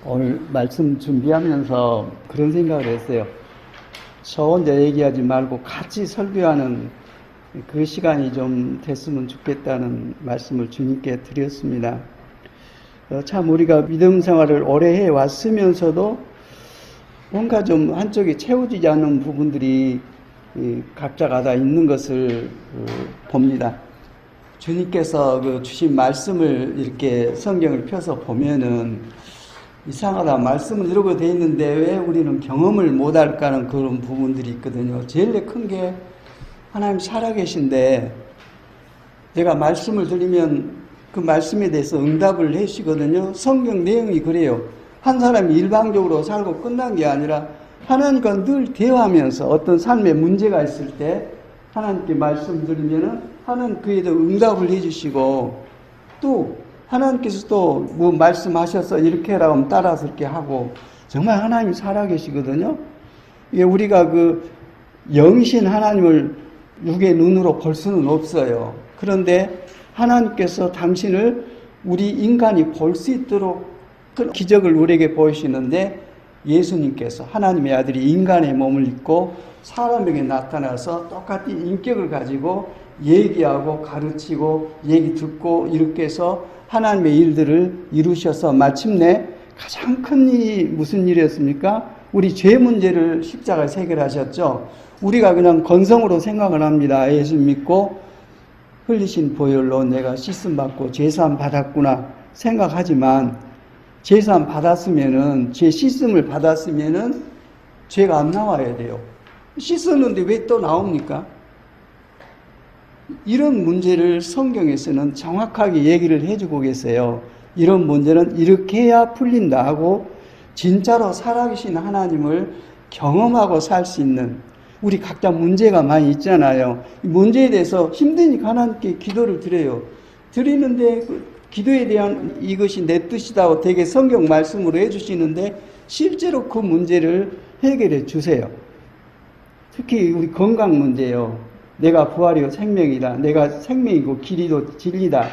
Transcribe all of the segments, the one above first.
오늘 말씀 준비하면서 그런 생각을 했어요. 저 혼자 얘기하지 말고 같이 설교하는 그 시간이 좀 됐으면 좋겠다는 말씀을 주님께 드렸습니다. 참 우리가 믿음 생활을 오래 해왔으면서도 뭔가 좀 한쪽에 채워지지 않는 부분들이 각자가 다 있는 것을 봅니다. 주님께서 주신 말씀을 이렇게 성경을 펴서 보면은 이상하다. 말씀은 이러고 돼 있는데 왜 우리는 경험을 못할까 하는 그런 부분들이 있거든요. 제일 큰 게 하나님 살아계신데 내가 말씀을 드리면 그 말씀에 대해서 응답을 해주시거든요. 성경 내용이 그래요. 한 사람이 일방적으로 살고 끝난 게 아니라 하나님과 늘 대화하면서 어떤 삶에 문제가 있을 때 하나님께 말씀 드리면은 하나님 그에 대해 응답을 해주시고 또 하나님께서 또 뭐 말씀하셔서 이렇게 해라 하면 따라서 이렇게 하고 정말 하나님이 살아계시거든요. 이게 우리가 그 영이신 하나님을 육의 눈으로 볼 수는 없어요. 그런데 하나님께서 당신을 우리 인간이 볼 수 있도록 큰 기적을 우리에게 보이시는데 예수님께서 하나님의 아들이 인간의 몸을 입고 사람에게 나타나서 똑같이 인격을 가지고 얘기하고 가르치고 얘기 듣고 이렇게 해서 하나님의 일들을 이루셔서 마침내 가장 큰 일이 무슨 일이었습니까? 우리 죄 문제를 십자가에 해결하셨죠. 우리가 그냥 건성으로 생각을 합니다. 예수 믿고 흘리신 보혈로 내가 씻음 받고 죄사함 받았구나 생각하지만 죄사함 받았으면은 죄 씻음을 받았으면은 죄가 안 나와야 돼요. 씻었는데 왜 또 나옵니까? 이런 문제를 성경에서는 정확하게 얘기를 해주고 계세요. 이런 문제는 이렇게 해야 풀린다 하고 진짜로 살아계신 하나님을 경험하고 살 수 있는 우리 각자 문제가 많이 있잖아요. 이 문제에 대해서 힘드니까 하나님께 기도를 드려요. 드리는데 그 기도에 대한 이것이 내 뜻이다고 되게 성경 말씀으로 해주시는데 실제로 그 문제를 해결해 주세요. 특히 우리 건강 문제요. 내가 부활이요 생명이다. 내가 생명이고 길이도 진리다.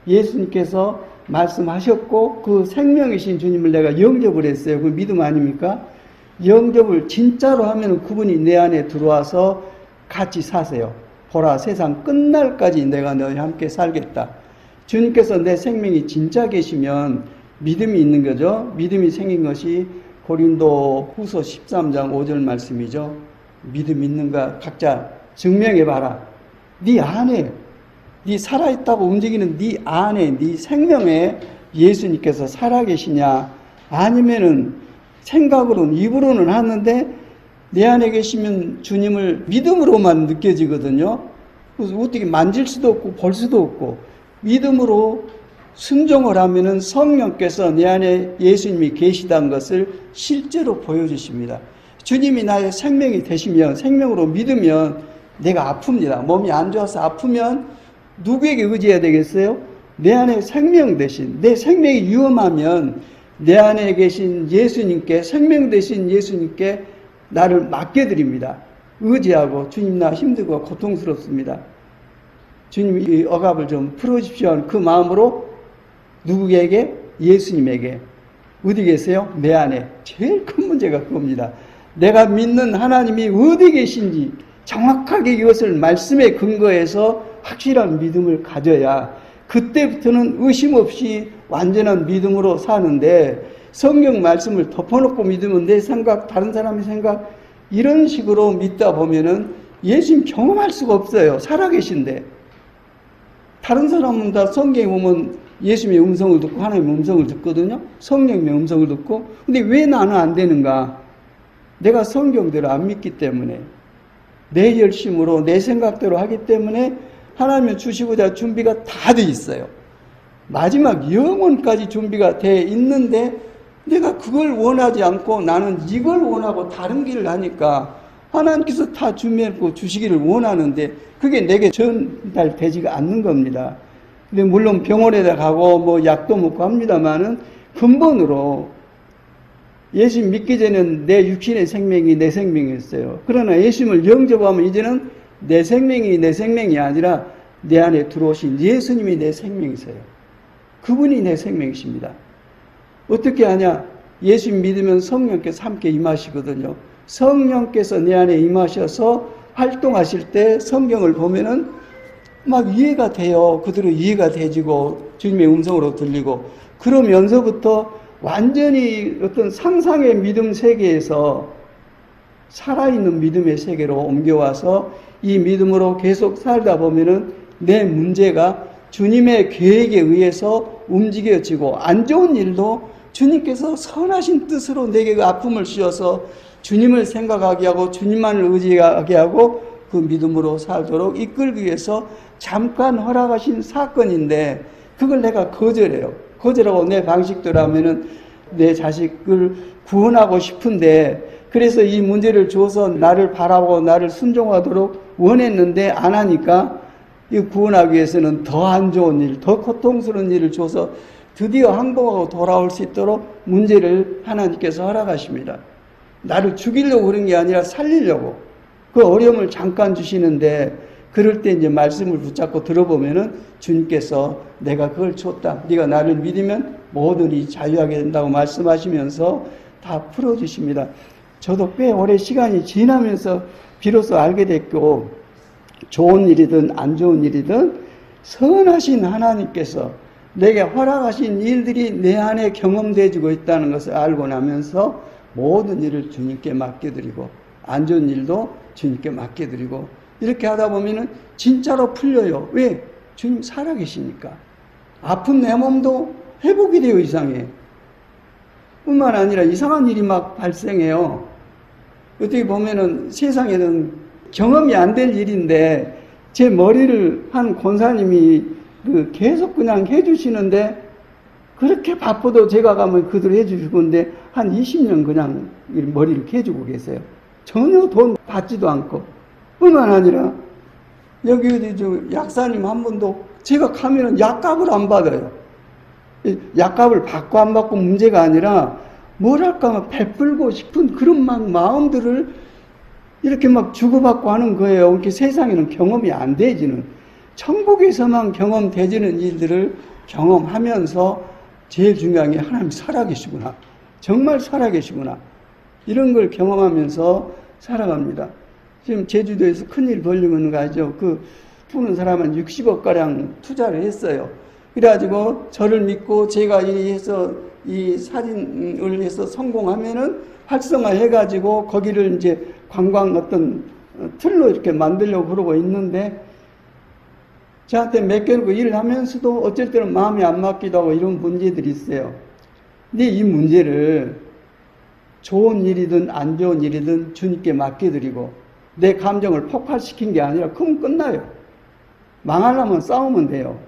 예수님께서 말씀하셨고 그 생명이신 주님을 내가 영접을 했어요. 그 믿음 아닙니까? 영접을 진짜로 하면 그분이 내 안에 들어와서 같이 사세요. 보라 세상 끝날까지 내가 너희와 함께 살겠다. 주님께서 내 생명이 진짜 계시면 믿음이 있는 거죠. 믿음이 생긴 것이 고린도 후서 13장 5절 말씀이죠. 믿음 있는가 각자 증명해봐라. 네 안에 네 살아있다고 움직이는 네 안에 네 생명에 예수님께서 살아계시냐 아니면은 생각으로는 입으로는 하는데 내 안에 계시면 주님을 믿음으로만 느껴지거든요. 그래서 어떻게 만질 수도 없고 볼 수도 없고 믿음으로 순종을 하면은 성령께서 내 안에 예수님이 계시다는 것을 실제로 보여주십니다. 주님이 나의 생명이 되시면 생명으로 믿으면 내가 아픕니다. 몸이 안 좋아서 아프면 누구에게 의지해야 되겠어요? 내 안에 생명 대신 내 생명이 위험하면 내 안에 계신 예수님께 생명 되신 예수님께 나를 맡겨드립니다. 의지하고 주님 나 힘들고 고통스럽습니다. 주님 이 억압을 좀 풀어주십시오 하는 그 마음으로 누구에게? 예수님에게. 어디 계세요? 내 안에. 제일 큰 문제가 그겁니다. 내가 믿는 하나님이 어디 계신지 정확하게 이것을 말씀에 근거해서 확실한 믿음을 가져야 그때부터는 의심 없이 완전한 믿음으로 사는데 성경 말씀을 덮어놓고 믿으면 내 생각, 다른 사람의 생각 이런 식으로 믿다 보면은 예수님 경험할 수가 없어요. 살아계신데. 다른 사람은 다 성경에 보면 예수님의 음성을 듣고 하나님의 음성을 듣거든요. 성령님의 음성을 듣고. 근데 왜 나는 안 되는가? 내가 성경대로 안 믿기 때문에 내 열심으로 내 생각대로 하기 때문에 하나님이 주시고자 준비가 다 돼 있어요. 마지막 영원까지 준비가 돼 있는데 내가 그걸 원하지 않고 나는 이걸 원하고 다른 길을 하니까 하나님께서 다 준비했고 주시기를 원하는데 그게 내게 전달되지가 않는 겁니다. 근데 물론 병원에 가고 뭐 약도 먹고 합니다만은 근본으로 예수 믿기 전에는 내 육신의 생명이 내 생명이었어요. 그러나 예수님을 영접하면 이제는 내 생명이 아니라 내 안에 들어오신 예수님이 내 생명이세요. 그분이 내 생명이십니다. 어떻게 하냐? 예수 믿으면 성령께서 함께 임하시거든요. 성령께서 내 안에 임하셔서 활동하실 때 성경을 보면은 막 이해가 돼요. 그대로 이해가 되지고 주님의 음성으로 들리고, 그러면서부터 완전히 어떤 상상의 믿음 세계에서 살아있는 믿음의 세계로 옮겨와서 이 믿음으로 계속 살다 보면은 내 문제가 주님의 계획에 의해서 움직여지고, 안 좋은 일도 주님께서 선하신 뜻으로 내게 그 아픔을 주셔서 주님을 생각하게 하고 주님만을 의지하게 하고 그 믿음으로 살도록 이끌기 위해서 잠깐 허락하신 사건인데, 그걸 내가 거절해요. 거절하고 내 방식대로 하면은 내 자식을 구원하고 싶은데, 그래서 이 문제를 줘서 나를 바라보고 나를 순종하도록 원했는데 안 하니까, 이 구원하기 위해서는 더 안 좋은 일, 더 고통스러운 일을 줘서 드디어 항복하고 돌아올 수 있도록 문제를 하나님께서 허락하십니다. 나를 죽이려고 그런 게 아니라 살리려고 그 어려움을 잠깐 주시는데, 그럴 때 이제 말씀을 붙잡고 들어보면은 주님께서 내가 그걸 줬다, 네가 나를 믿으면 모든 일이 자유하게 된다고 말씀하시면서 다 풀어주십니다. 저도 꽤 오래 시간이 지나면서 비로소 알게 됐고, 좋은 일이든 안 좋은 일이든 선하신 하나님께서 내게 허락하신 일들이 내 안에 경험되어지고 있다는 것을 알고 나면서 모든 일을 주님께 맡겨드리고, 안 좋은 일도 주님께 맡겨드리고, 이렇게 하다 보면은 진짜로 풀려요. 왜? 주님 살아계시니까. 아픈 내 몸도 회복이 되어 이상해. 뿐만 아니라 이상한 일이 막 발생해요. 어떻게 보면은 세상에는 경험이 안 될 일인데, 제 머리를 한 권사님이 계속 그냥 해주시는데, 그렇게 바빠도 제가 가면 그대로 해주실 건데, 한 20년 그냥 머리를 해주고 계세요. 전혀 돈 받지도 않고. 뿐만 아니라, 여기 약사님 한 분도 제가 가면은 약값을 안 받아요. 약값을 받고 안 받고 문제가 아니라, 뭐랄까, 베풀고 싶은 그런 막 마음들을 이렇게 막 주고받고 하는 거예요. 이렇게 세상에는 경험이 안 되지는, 천국에서만 경험되지는 일들을 경험하면서 제일 중요한 게 하나님 살아계시구나, 정말 살아계시구나, 이런 걸 경험하면서 살아갑니다. 지금 제주도에서 큰일 벌리면 가죠. 그 푸는 사람은 60억가량 투자를 했어요. 그래가지고 저를 믿고 제가 이 사진을 해서 성공하면은 활성화해가지고 거기를 이제 관광 어떤 틀로 이렇게 만들려고 그러고 있는데, 저한테 맡겨놓고 일을 하면서도 어쩔 때는 마음이 안 맞기도 하고 이런 문제들이 있어요. 근데 이 문제를 좋은 일이든 안 좋은 일이든 주님께 맡겨드리고, 내 감정을 폭발시킨 게 아니라 그럼 끝나요. 망하려면 싸우면 돼요.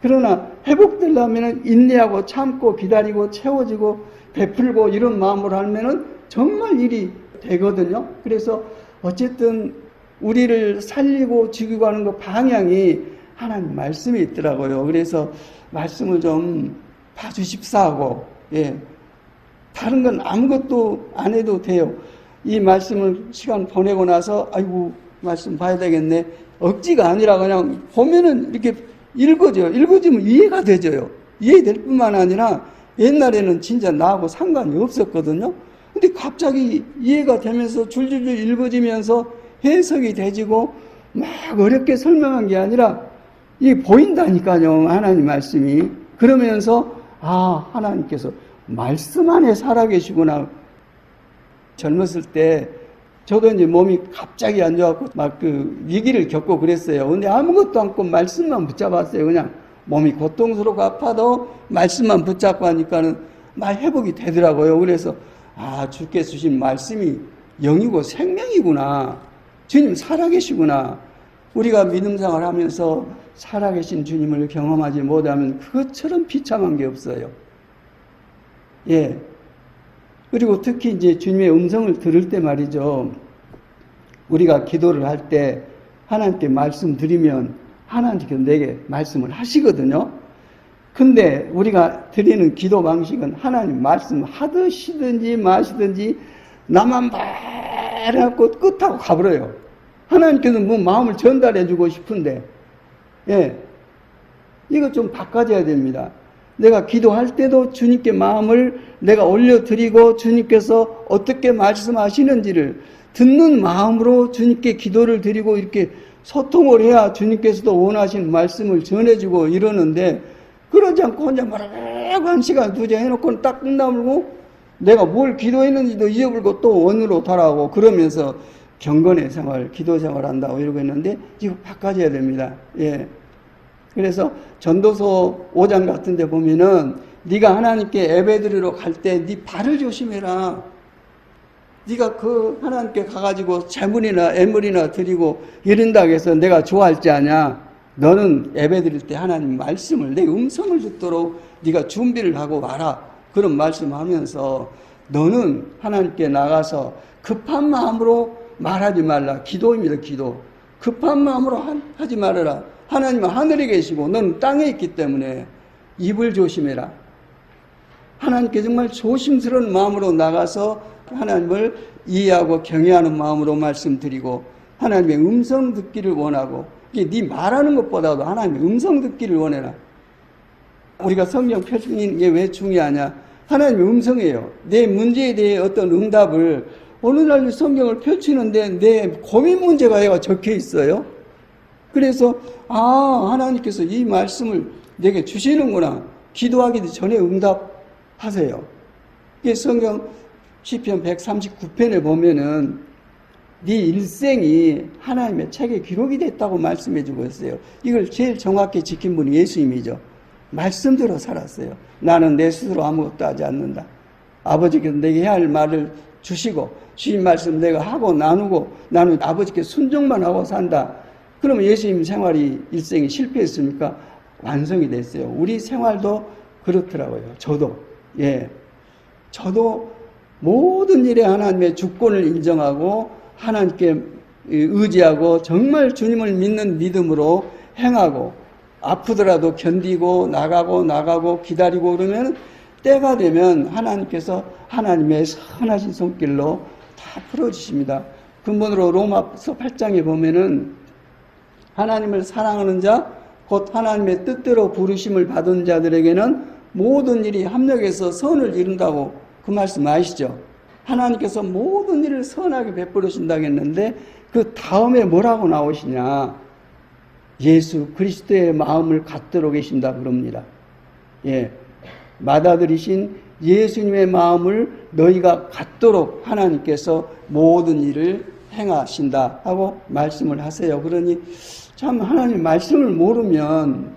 그러나 회복되려면 인내하고 참고 기다리고 채워지고 베풀고 이런 마음으로 하면은 정말 일이 되거든요. 그래서 어쨌든 우리를 살리고 죽이고 하는 그 방향이 하나님 말씀이 있더라고요. 그래서 말씀을 좀 봐주십사하고, 다른 건 아무것도 안 해도 돼요. 이 말씀을 시간 보내고 나서 아이고 말씀 봐야 되겠네, 억지가 아니라 그냥 보면은 이렇게 읽어져요. 읽어지면 이해가 되져요. 이해될 뿐만 아니라 옛날에는 진짜 나하고 상관이 없었거든요. 근데 갑자기 이해가 되면서 줄줄줄 읽어지면서 해석이 되지고, 막 어렵게 설명한 게 아니라 이게 보인다니까요, 하나님 말씀이. 그러면서 하나님께서 말씀 안에 살아계시구나. 젊었을 때 저도 이제 몸이 갑자기 안 좋아갖고 막 위기를 겪고 그랬어요. 근데 아무것도 않고 말씀만 붙잡았어요. 그냥 몸이 고통스럽고 아파도 말씀만 붙잡고 하니까는 막 회복이 되더라고요. 그래서 주께서 주신 말씀이 영이고 생명이구나, 주님 살아계시구나. 우리가 믿음생활 하면서 살아계신 주님을 경험하지 못하면 그것처럼 비참한 게 없어요. 그리고 특히 이제 주님의 음성을 들을 때 말이죠. 우리가 기도를 할 때 하나님께 말씀드리면 하나님께서 내게 말씀을 하시거든요. 근데 우리가 드리는 기도 방식은 하나님 말씀 하듯이든지 마시든지 나만 말해갖고 끝하고 가버려요. 하나님께서 뭐 마음을 전달해주고 싶은데, 이거 좀 바꿔줘야 됩니다. 내가 기도할 때도 주님께 마음을 내가 올려드리고 주님께서 어떻게 말씀하시는지를 듣는 마음으로 주님께 기도를 드리고 이렇게 소통을 해야 주님께서도 원하시는 말씀을 전해주고 이러는데, 그러지 않고 혼자 말하고 한 시간 두 시간 해놓고 딱 끝나물고 내가 뭘 기도했는지도 잊어버리고 또 원으로 돌아오고 그러면서 경건의 생활, 기도 생활 한다고 이러고 있는데 이거 바꿔줘야 됩니다. 예. 그래서 전도서 5장 같은 데 보면은 네가 하나님께 예배드리러 갈 때 네 발을 조심해라. 네가 그 하나님께 가가지고 재물이나 애물이나 드리고 이런다고 해서 내가 좋아할지 아냐. 너는 예배드릴 때 하나님 말씀을, 내 음성을 듣도록 네가 준비를 하고 와라. 그런 말씀하면서 너는 하나님께 나가서 급한 마음으로 말하지 말라. 기도입니다. 기도. 급한 마음으로 하지 말아라. 하나님은 하늘에 계시고 너는 땅에 있기 때문에 입을 조심해라. 하나님께 정말 조심스러운 마음으로 나가서 하나님을 이해하고 경외하는 마음으로 말씀드리고 하나님의 음성 듣기를 원하고, 이게 네 말하는 것보다도 하나님의 음성 듣기를 원해라. 우리가 성경 펼치는 게 왜 중요하냐? 하나님의 음성이에요. 내 문제에 대해 어떤 응답을 오늘날 성경을 펼치는데 내 고민 문제가 얘가 적혀 있어요. 그래서 하나님께서 이 말씀을 내게 주시는구나. 기도하기 전에 응답하세요. 이게 성경 시편 139편에 보면은 네 일생이 하나님의 책에 기록이 됐다고 말씀해 주고 있어요. 이걸 제일 정확히 지킨 분이 예수님이죠. 말씀대로 살았어요. 나는 내 스스로 아무것도 하지 않는다. 아버지께서 내게 해야 할 말을 주시고 주신 말씀 내가 하고 나누고 나는 아버지께 순종만 하고 산다. 그러면 예수님 생활이 일생이 실패했습니까? 완성이 됐어요. 우리 생활도 그렇더라고요. 저도 모든 일에 하나님의 주권을 인정하고 하나님께 의지하고 정말 주님을 믿는 믿음으로 행하고 아프더라도 견디고 나가고 기다리고 그러면 때가 되면 하나님께서 하나님의 선하신 손길로 다 풀어주십니다. 근본으로 로마서 8장에 보면은 하나님을 사랑하는 자, 곧 하나님의 뜻대로 부르심을 받은 자들에게는 모든 일이 합력해서 선을 이룬다고 그 말씀 아시죠? 하나님께서 모든 일을 선하게 베풀어 준다고 했는데 그 다음에 뭐라고 나오시냐? 예수 그리스도의 마음을 갖도록 계신다 그럽니다. 맏아들이신 예수님의 마음을 너희가 갖도록 하나님께서 모든 일을 행하신다 하고 말씀을 하세요. 그러니 참 하나님 말씀을 모르면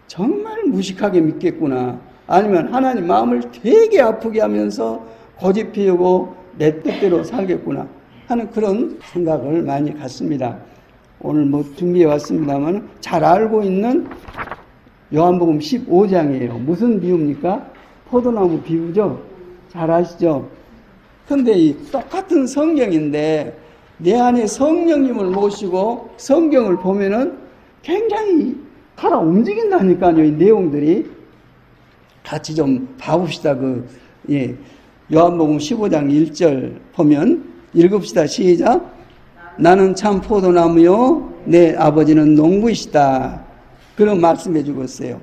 정말 무식하게 믿겠구나. 아니면 하나님 마음을 되게 아프게 하면서 고집 피우고 내 뜻대로 살겠구나 하는 그런 생각을 많이 갖습니다. 오늘 준비해 왔습니다만 잘 알고 있는 요한복음 15장이에요. 무슨 비유입니까? 포도나무 비유죠? 잘 아시죠? 근데 이 똑같은 성경인데 내 안에 성령님을 모시고 성경을 보면은 굉장히 살아 움직인다니까요. 이 내용들이. 같이 좀 봐봅시다. 요한복음 15장 1절 보면 읽읍시다. 시작. 나는 참 포도나무요 내 아버지는 농부이시다. 그런 말씀해 주고 있어요.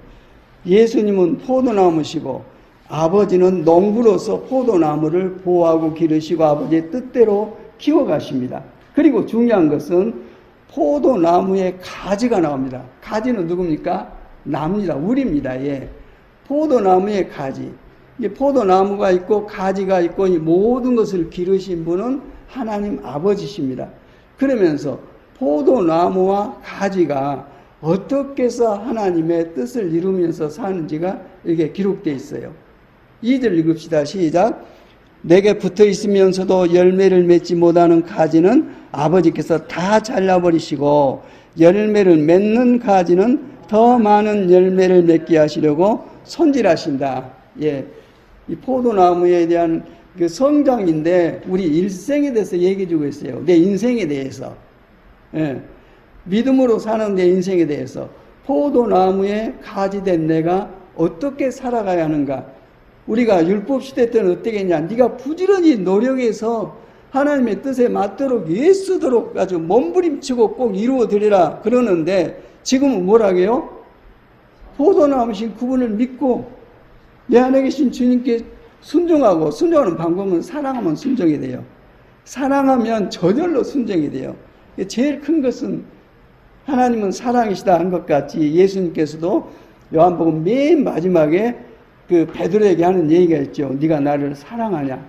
예수님은 포도나무시고 아버지는 농부로서 포도나무를 보호하고 기르시고 아버지의 뜻대로 키워가십니다. 그리고 중요한 것은 포도나무에 가지가 나옵니다. 가지는 누굽니까? 나무입니다. 우리입니다. 포도나무의 가지. 포도나무가 있고 가지가 있고 이 모든 것을 기르신 분은 하나님 아버지십니다. 그러면서 포도나무와 가지가 어떻게 해서 하나님의 뜻을 이루면서 사는지가 이게 기록되어 있어요. 2절 읽읍시다. 시작. 내게 붙어 있으면서도 열매를 맺지 못하는 가지는 아버지께서 다 잘라버리시고 열매를 맺는 가지는 더 많은 열매를 맺게 하시려고 손질하신다. 이 포도나무에 대한 그 성장인데 우리 일생에 대해서 얘기해 주고 있어요. 내 인생에 대해서. 믿음으로 사는 내 인생에 대해서 포도나무에 가지된 내가 어떻게 살아가야 하는가. 우리가 율법시대 때는 어떻게 했냐. 네가 부지런히 노력해서 하나님의 뜻에 맞도록 예수도록 아주 몸부림치고 꼭 이루어드리라 그러는데 지금은 뭐라고요? 포도나무신 그분을 믿고 내 안에 계신 주님께 순종하고, 순종하는 방법은 사랑하면 순종이 돼요. 사랑하면 저절로 순종이 돼요. 제일 큰 것은 하나님은 사랑이시다 한 것 같이 예수님께서도 요한복음 맨 마지막에 그 베드로에게 하는 얘기가 있죠. 네가 나를 사랑하냐?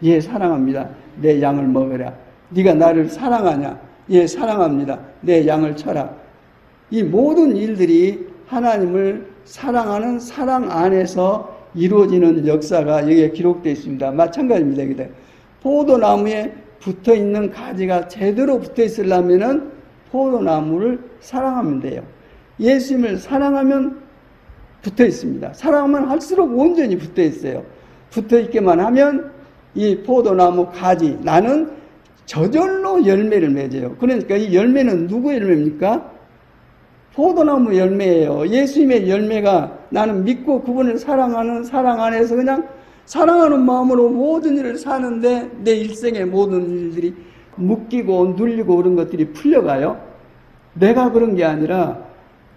예, 사랑합니다. 내 양을 먹으라. 네가 나를 사랑하냐? 예, 사랑합니다. 내 양을 쳐라. 이 모든 일들이 하나님을 사랑하는 사랑 안에서 이루어지는 역사가 여기에 기록되어 있습니다. 마찬가지입니다. 포도나무에 붙어있는 가지가 제대로 붙어있으려면 포도나무를 사랑하면 돼요. 예수님을 사랑하면 붙어있습니다. 사랑하면 할수록 온전히 붙어있어요. 붙어있게만 하면 이 포도나무 가지, 나는 저절로 열매를 맺어요. 그러니까 이 열매는 누구의 열매입니까? 포도나무 열매예요. 예수님의 열매가 나는 믿고 그분을 사랑하는 사랑 안에서 그냥 사랑하는 마음으로 모든 일을 사는데 내 일생의 모든 일들이 묶이고 눌리고 그런 것들이 풀려가요. 내가 그런 게 아니라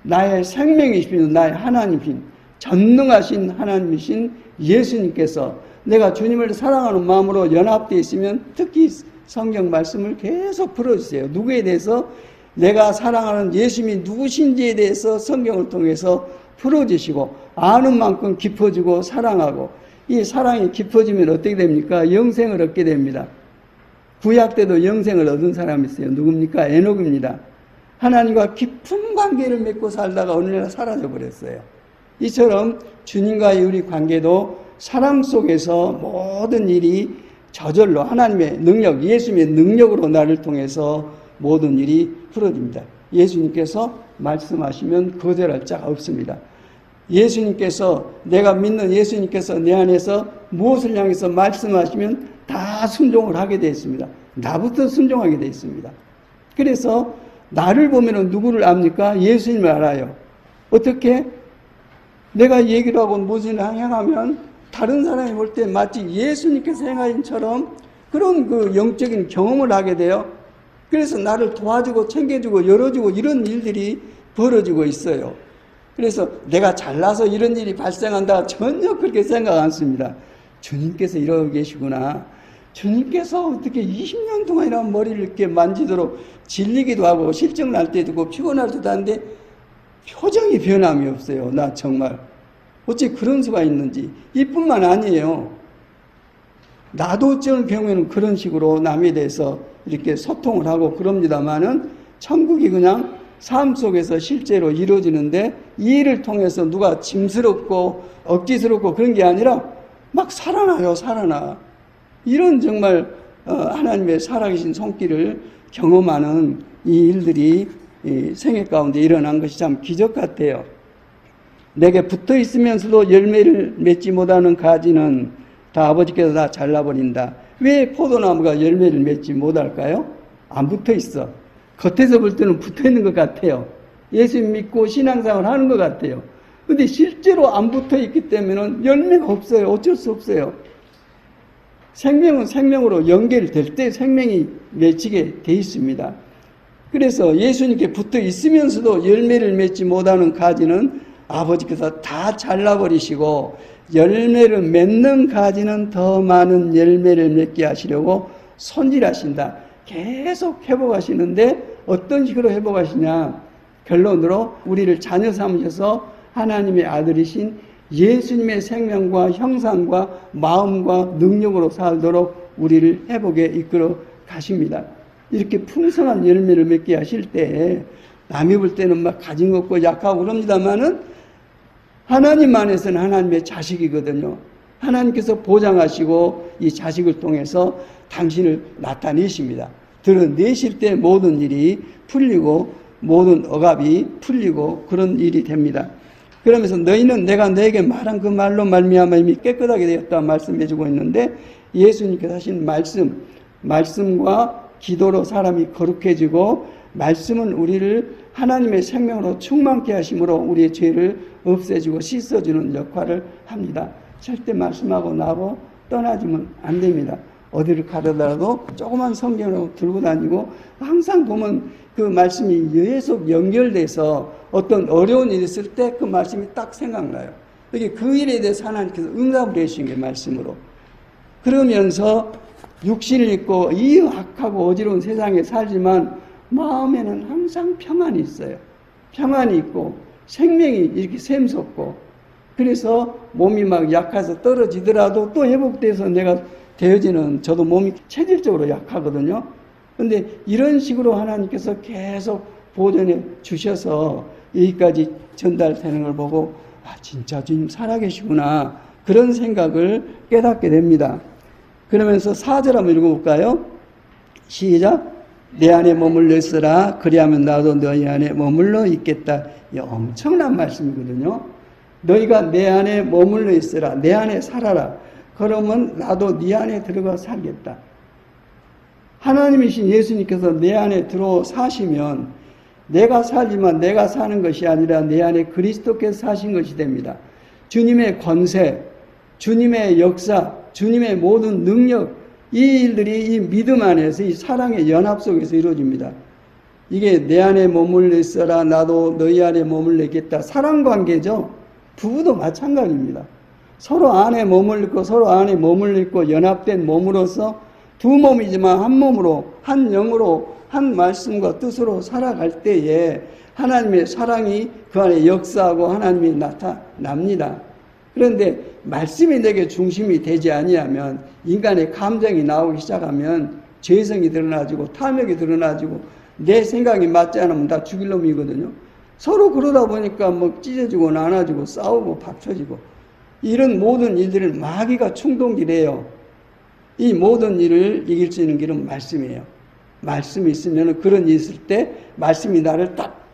나의 생명이신 나의 하나님이신 전능하신 하나님이신 예수님께서 내가 주님을 사랑하는 마음으로 연합되어 있으면 특히 성경 말씀을 계속 풀어주세요. 누구에 대해서 내가 사랑하는 예수님이 누구신지에 대해서 성경을 통해서 풀어주시고 아는 만큼 깊어지고 사랑하고 이 사랑이 깊어지면 어떻게 됩니까? 영생을 얻게 됩니다. 구약 때도 영생을 얻은 사람이 있어요. 누굽니까? 에녹입니다. 하나님과 깊은 관계를 맺고 살다가 어느 날 사라져버렸어요. 이처럼 주님과의 우리 관계도 사랑 속에서 모든 일이 저절로 하나님의 능력, 예수님의 능력으로 나를 통해서 모든 일이 풀어집니다. 예수님께서 말씀하시면 거절할 자가 없습니다. 예수님께서 내가 믿는 예수님께서 내 안에서 무엇을 향해서 말씀하시면 다 순종을 하게 되어 있습니다. 나부터 순종하게 되어 있습니다. 그래서 나를 보면 누구를 압니까? 예수님을 알아요. 어떻게? 내가 얘기를 하고 무엇을 행하면 다른 사람이 볼 때 마치 예수님께서 행하신 처럼 그런 그 영적인 경험을 하게 돼요. 그래서 나를 도와주고 챙겨주고 열어주고 이런 일들이 벌어지고 있어요. 그래서 내가 잘나서 이런 일이 발생한다 전혀 그렇게 생각 않습니다. 주님께서 이러고 계시구나. 주님께서 어떻게 20년 동안이나 머리를 이렇게 만지도록 질리기도 하고 실증 날 때도 있고 피곤할 때도 하는데 표정이 변함이 없어요. 나 정말 어찌 그런 수가 있는지. 이뿐만 아니에요. 나도 어쩌는 경우에는 그런 식으로 남에 대해서 이렇게 소통을 하고 그럽니다만은 천국이 그냥 삶 속에서 실제로 이루어지는데 이 일을 통해서 누가 짐스럽고 억지스럽고 그런 게 아니라 막 살아나요. 살아나. 이런 정말 하나님의 살아계신 손길을 경험하는 이 일들이 생애 가운데 일어난 것이 참 기적 같아요. 내게 붙어 있으면서도 열매를 맺지 못하는 가지는 다 아버지께서 다 잘라버린다. 왜 포도나무가 열매를 맺지 못할까요? 안 붙어 있어. 겉에서 볼 때는 붙어 있는 것 같아요. 예수 믿고 신앙생활 하는 것 같아요. 근데 실제로 안 붙어 있기 때문에 열매가 없어요. 어쩔 수 없어요. 생명은 생명으로 연결될 때 생명이 맺히게 돼 있습니다. 그래서 예수님께 붙어 있으면서도 열매를 맺지 못하는 가지는 아버지께서 다 잘라버리시고 열매를 맺는 가지는 더 많은 열매를 맺게 하시려고 손질하신다. 계속 회복하시는데 어떤 식으로 회복하시냐. 결론으로 우리를 자녀 삼으셔서 하나님의 아들이신 예수님의 생명과 형상과 마음과 능력으로 살도록 우리를 회복에 이끌어 가십니다. 이렇게 풍성한 열매를 맺게 하실 때 남이 볼 때는 막 가진 것 없고 약하고 그럽니다만은 하나님 안에서는 하나님의 자식이거든요. 하나님께서 보장하시고 이 자식을 통해서 당신을 나타내십니다. 드러내실 때 모든 일이 풀리고 모든 억압이 풀리고 그런 일이 됩니다. 그러면서 너희는 내가 너에게 말한 그 말로 말미암아 이미 깨끗하게 되었다 말씀해주고 있는데 예수님께서 하신 말씀과 기도로 사람이 거룩해지고 말씀은 우리를 하나님의 생명으로 충만케 하심으로 우리의 죄를 없애주고 씻어주는 역할을 합니다. 절대 말씀하고 나고 떠나지면 안 됩니다. 어디를 가려다가도 조그만 성경을 들고 다니고 항상 보면 그 말씀이 계속 연결돼서 어떤 어려운 일이 있을 때 그 말씀이 딱 생각나요. 그 일에 대해서 하나님께서 응답을 해주신 게 말씀으로. 그러면서 육신을 입고 이 악하고 어지러운 세상에 살지만 마음에는 항상 평안이 있어요. 평안이 있고 생명이 이렇게 샘솟고, 그래서 몸이 막 약해서 떨어지더라도 또 회복돼서 내가 되어지는, 저도 몸이 체질적으로 약하거든요. 근데 이런 식으로 하나님께서 계속 보존해 주셔서 여기까지 전달되는 걸 보고, 아, 진짜 주님 살아계시구나, 그런 생각을 깨닫게 됩니다. 그러면서 4절 한번 읽어볼까요? 시작. 내 안에 머물러 있으라. 그리하면 나도 너희 안에 머물러 있겠다. 이 엄청난 말씀이거든요. 너희가 내 안에 머물러 있으라. 내 안에 살아라. 그러면 나도 네 안에 들어가 살겠다. 하나님이신 예수님께서 내 안에 들어 사시면 내가 살지만 내가 사는 것이 아니라 내 안에 그리스도께서 사신 것이 됩니다. 주님의 권세, 주님의 역사, 주님의 모든 능력, 이 일들이 이 믿음 안에서, 이 사랑의 연합 속에서 이루어집니다. 이게 내 안에 머물러 있어라. 나도 너희 안에 머물러 있겠다. 사랑관계죠. 부부도 마찬가지입니다. 서로 안에 머물러 있고 서로 안에 머물러 있고 연합된 몸으로서 두 몸이지만 한 몸으로, 한 영으로, 한 말씀과 뜻으로 살아갈 때에 하나님의 사랑이 그 안에 역사하고 하나님이 나타납니다. 그런데 말씀이 내게 중심이 되지 아니하면, 인간의 감정이 나오기 시작하면 죄성이 드러나지고 탐욕이 드러나지고 내 생각이 맞지 않으면 다 죽일 놈이거든요. 서로 그러다 보니까 뭐 찢어지고 나눠지고 싸우고 박쳐지고, 이런 모든 일들을 마귀가 충동질해요. 이 모든 일을 이길 수 있는 길은 말씀이에요. 말씀이 있으면 그런 일이 있을 때 말씀이 나를 딱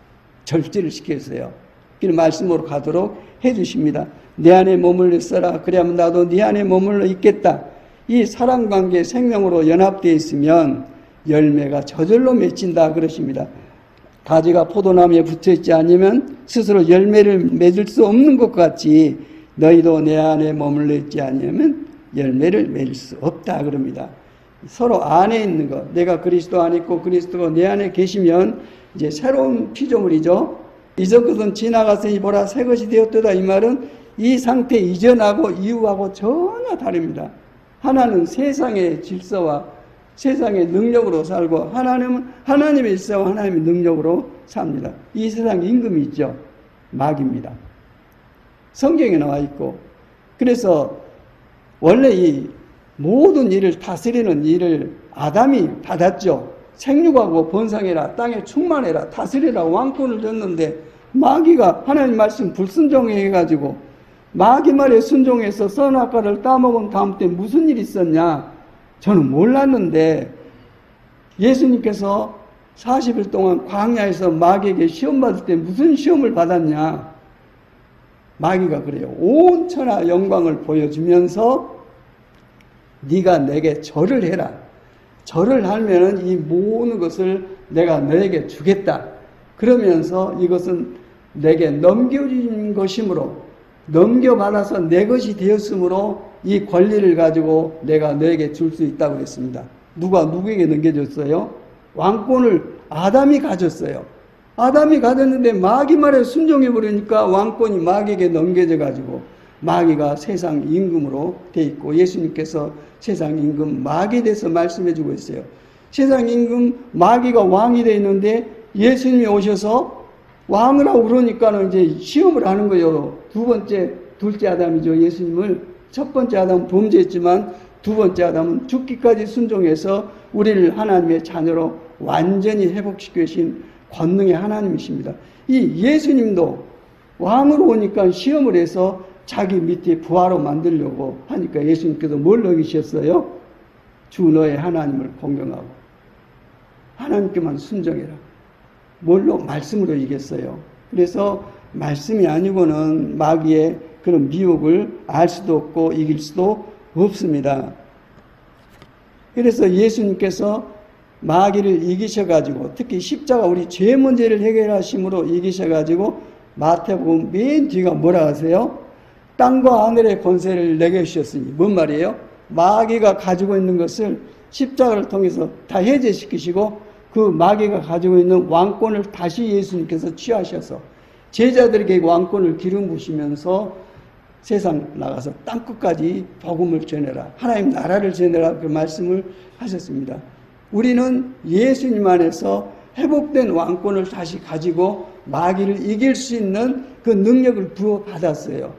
절제를 시켜주세요. 그 말씀으로 가도록 해주십니다. 내 안에 머물러 있어라. 그래야만 나도 네 안에 머물러 있겠다. 이 사랑관계 생명으로 연합되어 있으면 열매가 저절로 맺힌다 그러십니다. 가지가 포도나무에 붙어있지 않으면 스스로 열매를 맺을 수 없는 것 같이 너희도 내 안에 머물러 있지 않으면 열매를 맺을 수 없다 그럽니다. 서로 안에 있는 것, 내가 그리스도 안에 있고 그리스도가 내 안에 계시면 이제 새로운 피조물이죠. 이전 것은 지나갔으니 보라 새 것이 되었도다. 이 말은 이 상태 이전하고 이후하고 전혀 다릅니다. 하나는 세상의 질서와 세상의 능력으로 살고, 하나님은 하나님의 질서와 하나님의 능력으로 삽니다. 이 세상 임금이 있죠. 마귀입니다. 성경에 나와 있고, 그래서 원래 이 모든 일을 다스리는 일을 아담이 받았죠. 생육하고 번성해라, 땅에 충만해라, 다스리라 왕권을 줬는데 마귀가 하나님 말씀 불순종해가지고 마귀 말에 순종해서 선악과를 따먹은 다음 때 무슨 일이 있었냐? 저는 몰랐는데 예수님께서 40일 동안 광야에서 마귀에게 시험 받을 때 무슨 시험을 받았냐? 마귀가 그래요. 온 천하 영광을 보여주면서 네가 내게 절을 해라. 절을 하면은 이 모든 것을 내가 너에게 주겠다. 그러면서 이것은 내게 넘겨진 것이므로, 넘겨받아서 내 것이 되었으므로 이 권리를 가지고 내가 너에게 줄 수 있다고 했습니다. 누가 누구에게 넘겨줬어요? 왕권을 아담이 가졌어요. 아담이 가졌는데 마귀 말에 순종해 버리니까 왕권이 마귀에게 넘겨져 가지고 마귀가 세상 임금으로 돼 있고, 예수님께서 세상 임금 마귀에 대해서 말씀해 주고 있어요. 세상 임금 마귀가 왕이 돼 있는데 예수님이 오셔서 왕을 하고 그러니까는 이제 시험을 하는 거예요. 둘째 아담이죠. 예수님을. 첫 번째 아담은 범죄했지만 두 번째 아담은 죽기까지 순종해서 우리를 하나님의 자녀로 완전히 회복시켜 주신 권능의 하나님이십니다. 이 예수님도 왕으로 오니까 시험을 해서 자기 밑에 부하로 만들려고 하니까 예수님께서 뭘 넣으셨어요? 주 너의 하나님을 공경하고 하나님께만 순종해라. 뭘로? 말씀으로 이겼어요. 그래서 말씀이 아니고는 마귀의 그런 미혹을 알 수도 없고 이길 수도 없습니다. 그래서 예수님께서 마귀를 이기셔가지고, 특히 십자가 우리 죄 문제를 해결하심으로 이기셔가지고 마태복음 맨 뒤가 뭐라 하세요? 땅과 하늘의 권세를 내게 주셨으니, 뭔 말이에요? 마귀가 가지고 있는 것을 십자가를 통해서 다 해제시키시고 그 마귀가 가지고 있는 왕권을 다시 예수님께서 취하셔서 제자들에게 왕권을 기름 부으시면서 세상 나가서 땅끝까지 복음을 전해라. 하나님 나라를 전해라. 그 말씀을 하셨습니다. 우리는 예수님 안에서 회복된 왕권을 다시 가지고 마귀를 이길 수 있는 그 능력을 부어받았어요.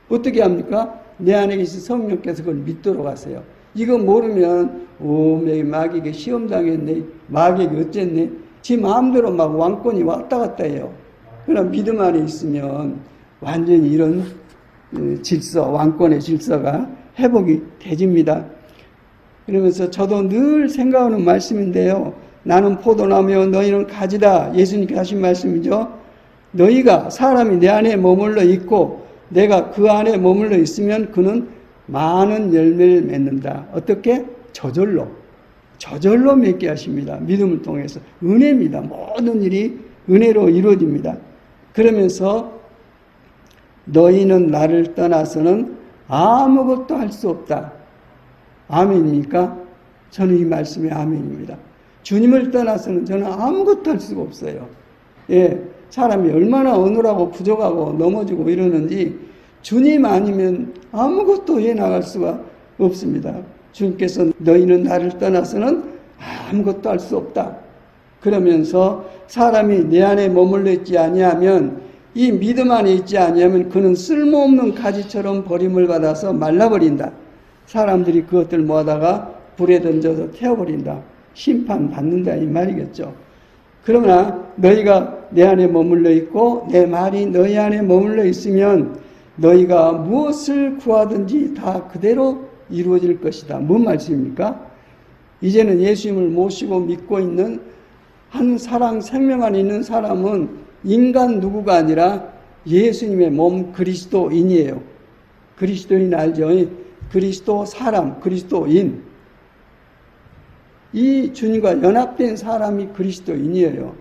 어떻게 합니까? 내 안에 계신 성령께서 그걸 믿도록 하세요. 이거 모르면 마귀에게 시험당했네, 마귀에게 어쨌네, 지 마음대로 막 왕권이 왔다 갔다 해요. 그러나 믿음 안에 있으면 완전히 이런 질서, 왕권의 질서가 회복이 되집니다. 그러면서 저도 늘 생각하는 말씀인데요. 나는 포도나무요 너희는 가지다. 예수님께서 하신 말씀이죠. 너희가 사람이 내 안에 머물러 있고 내가 그 안에 머물러 있으면 그는 많은 열매를 맺는다. 어떻게? 저절로 맺게 하십니다. 믿음을 통해서. 은혜입니다. 모든 일이 은혜로 이루어집니다. 그러면서 너희는 나를 떠나서는 아무것도 할 수 없다. 아멘입니까? 저는 이 말씀에 아멘입니다. 주님을 떠나서는 저는 아무것도 할 수가 없어요. 예, 사람이 얼마나 어눌하고 부족하고 넘어지고 이러는지 주님 아니면 아무것도 해나갈 수가 없습니다. 주님께서 너희는 나를 떠나서는 아무것도 할 수 없다. 그러면서 사람이 내 안에 머물러 있지 아니하면, 이 믿음 안에 있지 아니하면 그는 쓸모없는 가지처럼 버림을 받아서 말라버린다. 사람들이 그것들 모아다가 불에 던져서 태워버린다. 심판받는다 이 말이겠죠. 그러나 너희가 내 안에 머물러 있고 내 말이 너희 안에 머물러 있으면 너희가 무엇을 구하든지 다 그대로 이루어질 것이다. 뭔 말씀입니까? 이제는 예수님을 모시고 믿고 있는 한 사랑 생명 안에 있는 사람은 인간 누구가 아니라 예수님의 몸 그리스도인이에요. 그리스도인 알죠? 그리스도 사람, 그리스도인. 이 주님과 연합된 사람이 그리스도인이에요.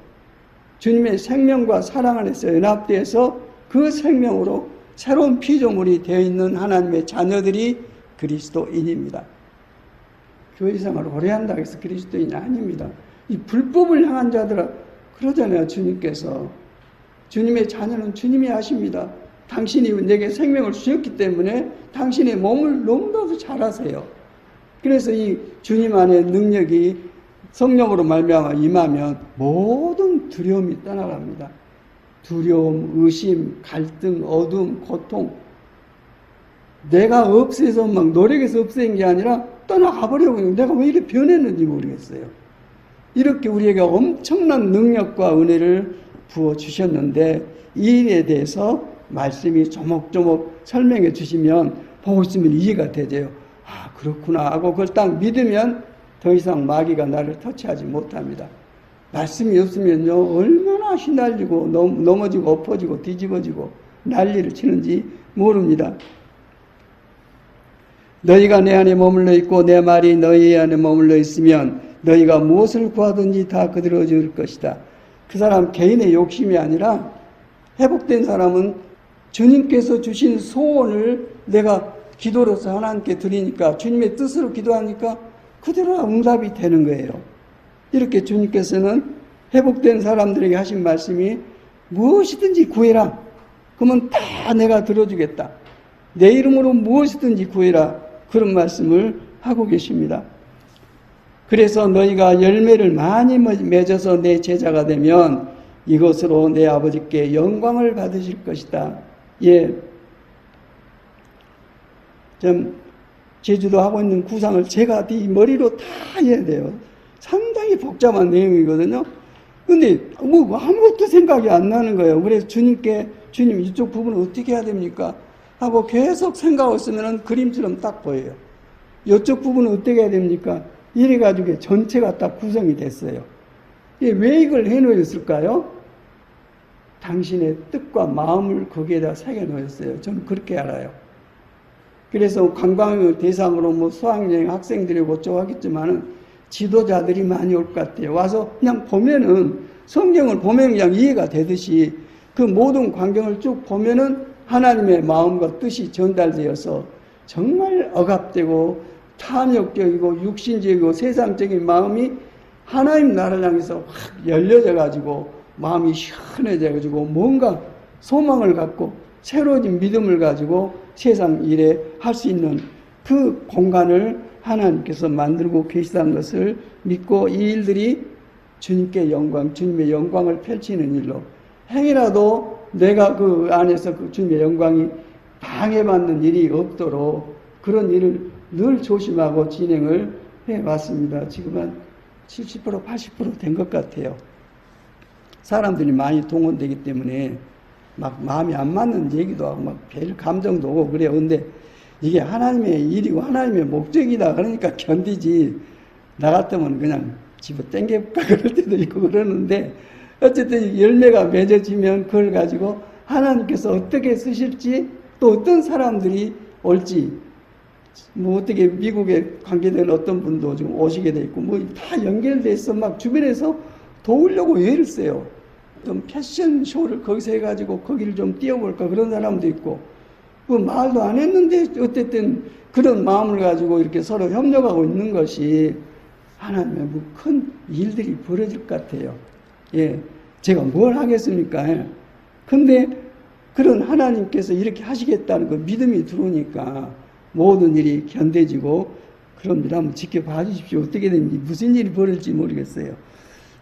주님의 생명과 사랑 안에서 연합돼서 그 생명으로 새로운 피조물이 되어 있는 하나님의 자녀들이 그리스도인입니다. 교회 생활을 오래 한다고 해서 그리스도인이 아닙니다. 이 불법을 향한 자들은 그러잖아요. 주님께서. 주님의 자녀는 주님이 하십니다. 당신이 내게 생명을 주셨기 때문에 당신의 몸을 너무나도 잘 아세요. 그래서 이 주님 안에 능력이 성령으로 말미암아 임하면 모든 두려움이 떠나갑니다. 두려움, 의심, 갈등, 어둠, 고통. 내가 없애서 막 노력해서 없앤 게 아니라 떠나가버려요. 내가 왜 이렇게 변했는지 모르겠어요. 이렇게 우리에게 엄청난 능력과 은혜를 부어주셨는데 이 일에 대해서 말씀이 조목조목 설명해 주시면 보고 있으면 이해가 되죠. 아, 그렇구나 하고 그걸 딱 믿으면 더 이상 마귀가 나를 터치하지 못합니다. 말씀이 없으면요, 얼마나 휘날리고 넘어지고 엎어지고 뒤집어지고 난리를 치는지 모릅니다. 너희가 내 안에 머물러 있고 내 말이 너희 안에 머물러 있으면 너희가 무엇을 구하든지 다 그대로 줄 것이다. 그 사람 개인의 욕심이 아니라 회복된 사람은 주님께서 주신 소원을 내가 기도로서 하나님께 드리니까 주님의 뜻으로 기도하니까 그대로 응답이 되는 거예요. 이렇게 주님께서는 회복된 사람들에게 하신 말씀이 무엇이든지 구해라. 그러면 다 내가 들어주겠다. 내 이름으로 무엇이든지 구해라. 그런 말씀을 하고 계십니다. 그래서 너희가 열매를 많이 맺어서 내 제자가 되면 이것으로 내 아버지께 영광을 받으실 것이다. 예. 좀 제주도 하고 있는 구상을 제가 네 머리로 다 해야 돼요. 상당히 복잡한 내용이거든요. 근데 뭐 아무것도 생각이 안 나는 거예요. 그래서 주님께 주님 이쪽 부분을 어떻게 해야 됩니까? 하고 계속 생각하고 있으면 그림처럼 딱 보여요. 이쪽 부분은 어떻게 해야 됩니까? 이래가지고 전체가 딱 구성이 됐어요. 왜 이걸 해놓으셨을까요? 당신의 뜻과 마음을 거기에다 새겨놓으셨어요. 저는 그렇게 알아요. 그래서 관광을 대상으로 뭐 수학여행 학생들이 어쩌고 하겠지만은 지도자들이 많이 올 것 같아요. 와서 그냥 보면은 성경을 보면 그냥 이해가 되듯이 그 모든 광경을 쭉 보면은 하나님의 마음과 뜻이 전달되어서 정말 억압되고 탐욕적이고 육신적이고 세상적인 마음이 하나님 나라를 향해서 확 열려져 가지고 마음이 시원해져 가지고 뭔가 소망을 갖고 새로워진 믿음을 가지고 세상 일에 할 수 있는 그 공간을 하나님께서 만들고 계시다는 것을 믿고 이 일들이 주님께 영광, 주님의 영광을 펼치는 일로 행이라도 내가 그 안에서 그 주님의 영광이 방해받는 일이 없도록 그런 일을 늘 조심하고 진행을 해왔습니다. 지금 한 70%, 80% 된 것 같아요. 사람들이 많이 동원되기 때문에 막 마음이 안 맞는 얘기도 하고 막 별 감정도 오고 그래요. 근데 이게 하나님의 일이고 하나님의 목적이다. 그러니까 견디지. 나 같으면 그냥 집어 땡겨볼까 그럴 때도 있고 그러는데 어쨌든 열매가 맺어지면 그걸 가지고 하나님께서 어떻게 쓰실지 또 어떤 사람들이 올지 뭐 어떻게 미국에 관계된 어떤 분도 지금 오시게 돼 있고 뭐 다 연결돼서 막 주변에서 도우려고 애를 써요. 좀 패션 쇼를 거기서 해가지고 거기를 좀 띄워볼까 그런 사람도 있고 그 말도 안 했는데 어쨌든 그런 마음을 가지고 이렇게 서로 협력하고 있는 것이 하나님의 뭐 큰 일들이 벌어질 것 같아요. 예, 제가 뭘 하겠습니까? 근데 그런 하나님께서 이렇게 하시겠다는 그 믿음이 들어오니까 모든 일이 견뎌지고 그럼 일 한번 지켜봐 주십시오. 어떻게 되는지 무슨 일이 벌어질지 모르겠어요.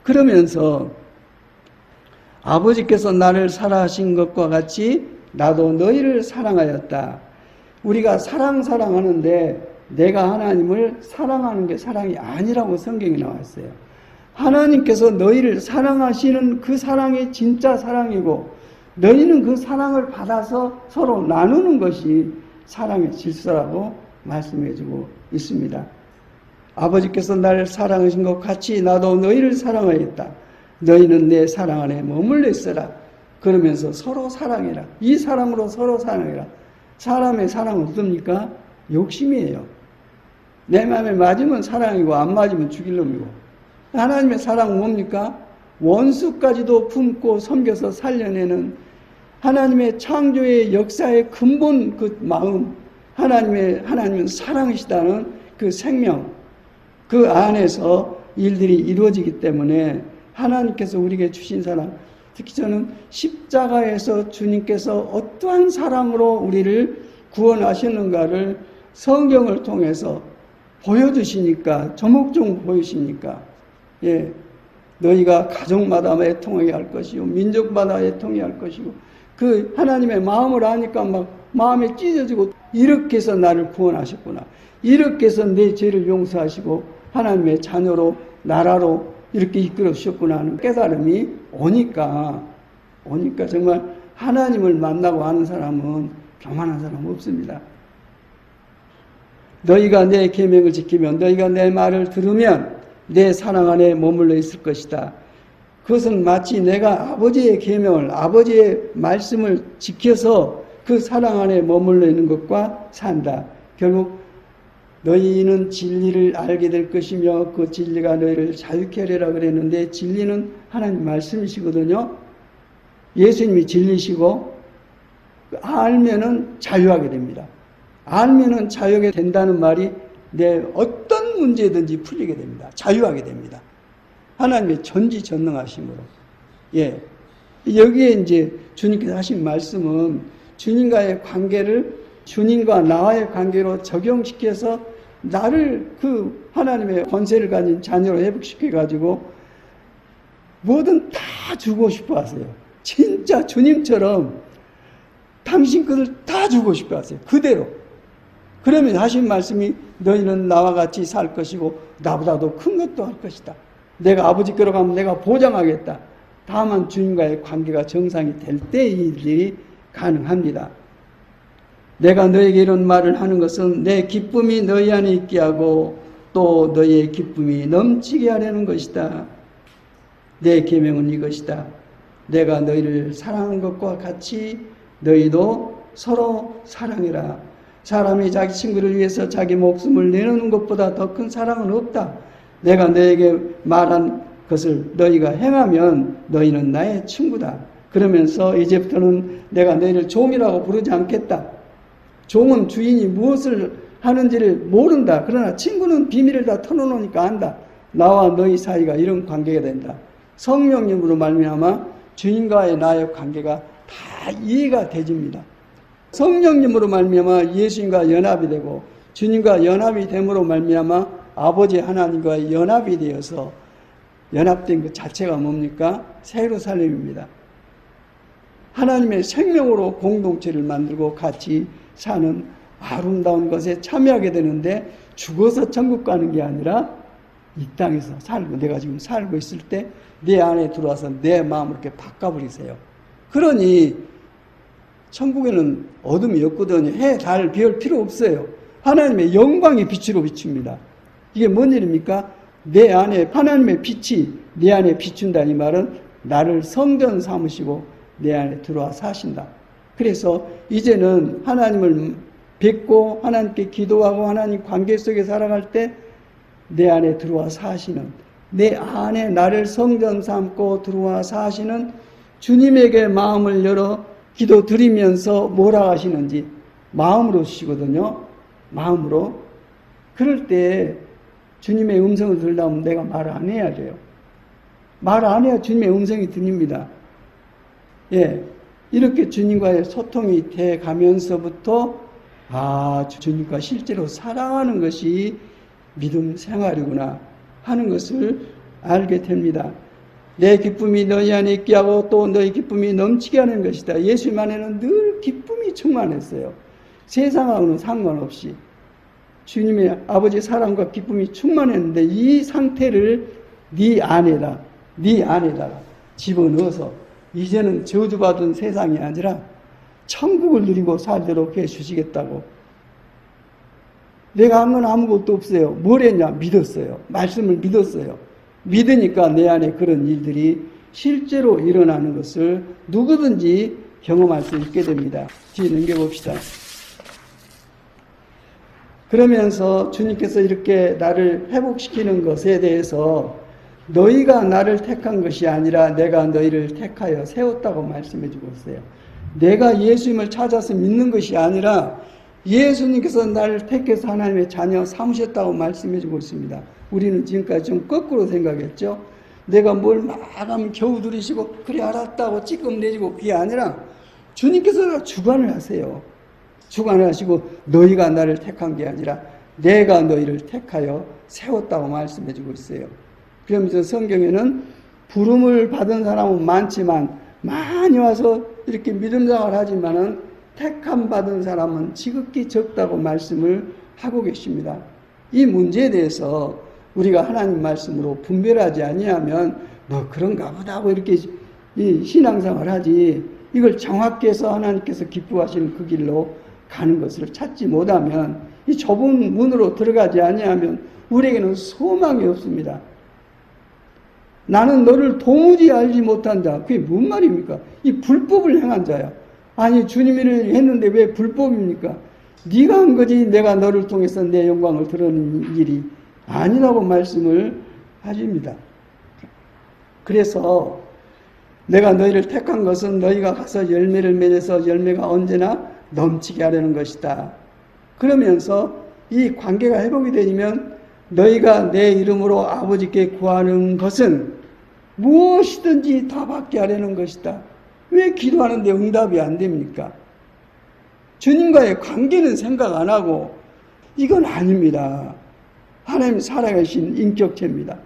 그러면서 아버지께서 나를 사랑하신 것과 같이 나도 너희를 사랑하였다. 우리가 사랑하는데 내가 하나님을 사랑하는 게 사랑이 아니라고 성경에 나와 있어요. 하나님께서 너희를 사랑하시는 그 사랑이 진짜 사랑이고 너희는 그 사랑을 받아서 서로 나누는 것이 사랑의 질서라고 말씀해주고 있습니다. 아버지께서 나를 사랑하신 것 같이 나도 너희를 사랑하였다. 너희는 내 사랑 안에 머물러 있어라. 그러면서 서로 사랑해라. 이 사랑으로 서로 사랑해라. 사람의 사랑은 어떻습니까? 욕심이에요. 내 마음에 맞으면 사랑이고 안 맞으면 죽일 놈이고. 하나님의 사랑은 뭡니까? 원수까지도 품고 섬겨서 살려내는 하나님의 창조의 역사의 근본 그 마음, 하나님은 사랑이시다는 그 생명, 그 안에서 일들이 이루어지기 때문에 하나님께서 우리에게 주신 사랑, 특히 저는 십자가에서 주님께서 어떠한 사랑으로 우리를 구원하셨는가를 성경을 통해서 보여주시니까, 조목조목 보여주시니까, 예, 너희가 가족마다 애통하게 할 것이고, 민족마다 애통하게 할 것이고, 그 하나님의 마음을 아니까 막 마음이 찢어지고, 이렇게 해서 나를 구원하셨구나. 이렇게 해서 내 죄를 용서하시고, 하나님의 자녀로, 나라로 이렇게 이끌어 주셨구나 하는 깨달음이 오니까 정말 하나님을 만나고 하는 사람은 교만한 사람 없습니다. 너희가 내 계명을 지키면 너희가 내 말을 들으면 내 사랑 안에 머물러 있을 것이다. 그것은 마치 내가 아버지의 계명을 아버지의 말씀을 지켜서 그 사랑 안에 머물러 있는 것과 산다. 결국 너희는 진리를 알게 될 것이며 그 진리가 너희를 자유케 하리라 그랬는데 진리는 하나님 말씀이시거든요. 예수님이 진리시고 알면은 자유하게 됩니다. 알면은 자유하게 된다는 말이 내 어떤 문제든지 풀리게 됩니다. 자유하게 됩니다. 하나님의 전지전능하심으로. 예. 여기에 이제 주님께서 하신 말씀은 주님과의 관계를 주님과 나와의 관계로 적용시켜서 나를 그 하나님의 권세를 가진 자녀로 회복시켜가지고 뭐든 다 주고 싶어 하세요. 진짜 주님처럼 당신 것을 다 주고 싶어 하세요. 그대로. 그러면 하신 말씀이 너희는 나와 같이 살 것이고 나보다도 큰 것도 할 것이다. 내가 아버지께로 가면 내가 보장하겠다. 다만 주님과의 관계가 정상이 될 때 이 일이 가능합니다. 내가 너에게 이런 말을 하는 것은 내 기쁨이 너희 안에 있게 하고 또 너희의 기쁨이 넘치게 하려는 것이다. 내 계명은 이것이다. 내가 너희를 사랑하는 것과 같이 너희도 서로 사랑해라. 사람이 자기 친구를 위해서 자기 목숨을 내놓는 것보다 더 큰 사랑은 없다. 내가 너에게 말한 것을 너희가 행하면 너희는 나의 친구다. 그러면서 이제부터는 내가 너희를 종이라고 부르지 않겠다. 종은 주인이 무엇을 하는지를 모른다. 그러나 친구는 비밀을 다 털어놓으니까 안다. 나와 너희 사이가 이런 관계가 된다. 성령님으로 말미암아 주님과의 나의 관계가 다 이해가 되집니다. 성령님으로 말미암아 예수님과 연합이 되고 주님과 연합이 됨으로 말미암아 아버지 하나님과 연합이 되어서 연합된 그 자체가 뭡니까? 새 예루살렘입니다. 하나님의 생명으로 공동체를 만들고 같이 사는 아름다운 것에 참여하게 되는데 죽어서 천국 가는 게 아니라 이 땅에서 살고 내가 지금 살고 있을 때 내 안에 들어와서 내 마음을 이렇게 바꿔버리세요. 그러니 천국에는 어둠이 없거든요. 해, 달, 별 필요 없어요. 하나님의 영광의 빛으로 비춥니다. 이게 뭔 일입니까? 내 안에 하나님의 빛이 내 안에 비춘다 이 말은 나를 성전 삼으시고 내 안에 들어와 사신다. 그래서 이제는 하나님을 뵙고 하나님께 기도하고 하나님 관계 속에 살아갈 때 내 안에 들어와 사시는 내 안에 나를 성전 삼고 들어와 사시는 주님에게 마음을 열어 기도 드리면서 뭐라 하시는지 마음으로 주시거든요. 마음으로. 그럴 때 주님의 음성을 들으려면 내가 말을 안 해야 돼요. 말 안 해야 주님의 음성이 들립니다. 예, 이렇게 주님과의 소통이 돼 가면서부터 주님과 실제로 사랑하는 것이 믿음 생활이구나 하는 것을 알게 됩니다. 내 기쁨이 너희 안에 있게 하고 또 너희 기쁨이 넘치게 하는 것이다. 예수님 안에는 늘 기쁨이 충만했어요. 세상하고는 상관없이 주님의 아버지 사랑과 기쁨이 충만했는데 이 상태를 네 안에다가 집어넣어서 이제는 저주받은 세상이 아니라 천국을 누리고 살도록 해주시겠다고. 내가 한 건 아무것도 없어요. 뭘 했냐? 믿었어요. 말씀을 믿었어요. 믿으니까 내 안에 그런 일들이 실제로 일어나는 것을 누구든지 경험할 수 있게 됩니다. 뒤에 넘겨봅시다. 그러면서 주님께서 이렇게 나를 회복시키는 것에 대해서 너희가 나를 택한 것이 아니라 내가 너희를 택하여 세웠다고 말씀해 주고 있어요. 내가 예수님을 찾아서 믿는 것이 아니라 예수님께서 나를 택해서 하나님의 자녀 삼으셨다고 말씀해 주고 있습니다. 우리는 지금까지 좀 거꾸로 생각했죠. 내가 뭘 말하면 겨우 들으시고 그래 알았다고 찌끔 내지고 그게 아니라 주님께서 주관을 하세요. 주관을 하시고 너희가 나를 택한 게 아니라 내가 너희를 택하여 세웠다고 말씀해 주고 있어요. 그러면서 성경에는 부름을 받은 사람은 많지만 많이 와서 이렇게 믿음생활을 하지만은 택함 받은 사람은 지극히 적다고 말씀을 하고 계십니다. 이 문제에 대해서 우리가 하나님 말씀으로 분별하지 아니하면 뭐 그런가 보다 하고 이렇게 이 신앙생활을 하지 이걸 정확히 해서 하나님께서 기뻐하시는 그 길로 가는 것을 찾지 못하면 이 좁은 문으로 들어가지 아니하면 우리에게는 소망이 없습니다. 나는 너를 도무지 알지 못한 자. 그게 뭔 말입니까? 이 불법을 행한 자야. 아니 주님을 했는데 왜 불법입니까? 네가 한 거지 내가 너를 통해서 내 영광을 드러내는 일이 아니라고 말씀을 하십니다. 그래서 내가 너희를 택한 것은 너희가 가서 열매를 맺어서 열매가 언제나 넘치게 하려는 것이다. 그러면서 이 관계가 회복이 되면 너희가 내 이름으로 아버지께 구하는 것은 무엇이든지 다 받게 하려는 것이다. 왜 기도하는데 응답이 안 됩니까? 주님과의 관계는 생각 안 하고 이건 아닙니다. 하나님 살아계신 인격체입니다.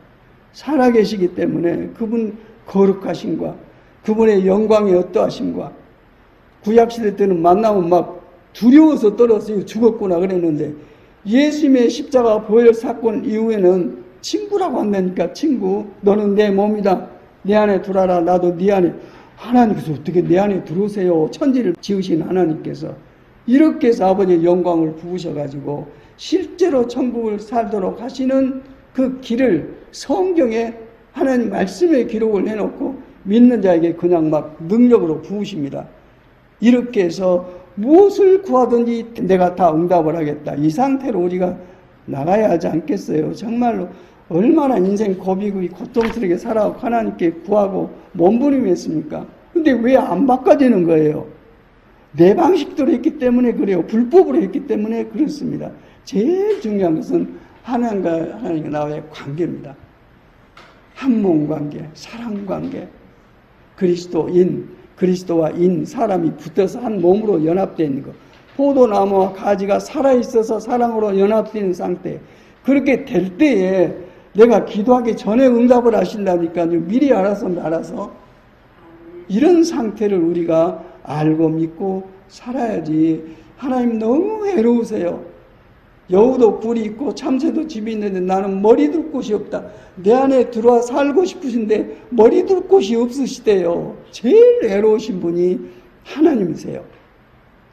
살아계시기 때문에 그분 거룩하심과 그분의 영광의 어떠하심과 구약시대 때는 만나면 막 두려워서 떨어져서 죽었구나 그랬는데 예수님의 십자가 보혈 사건 이후에는 친구라고 한다니까. 친구, 너는 내 몸이다. 내 안에 들어라. 나도 네 안에. 하나님께서 어떻게 내 안에 들어오세요. 천지를 지으신 하나님께서 이렇게 해서 아버지의 영광을 부으셔가지고 실제로 천국을 살도록 하시는 그 길을 성경에 하나님 말씀에 기록을 해놓고 믿는 자에게 그냥 막 능력으로 부으십니다. 이렇게 해서 무엇을 구하든지 내가 다 응답을 하겠다. 이 상태로 우리가 나가야 하지 않겠어요. 정말로 얼마나 인생 고비고 고통스럽게 살아가고 하나님께 구하고 몸부림했습니까? 근데 왜 안 바꿔지는 거예요? 내 방식대로 했기 때문에 그래요. 불법으로 했기 때문에 그렇습니다. 제일 중요한 것은 하나님과 나와의 관계입니다. 한 몸 관계, 사랑 관계, 그리스도인, 그리스도와 인, 사람이 붙어서 한 몸으로 연합되어 있는 것. 포도나무와 가지가 살아있어서 사랑으로 연합되는 상태. 그렇게 될 때에 내가 기도하기 전에 응답을 하신다니까요. 미리 알아서 말아서. 이런 상태를 우리가 알고 믿고 살아야지. 하나님 너무 외로우세요. 여우도 뿔이 있고 참새도 집이 있는데 나는 머리 둘 곳이 없다. 내 안에 들어와 살고 싶으신데 머리 둘 곳이 없으시대요. 제일 외로우신 분이 하나님이세요.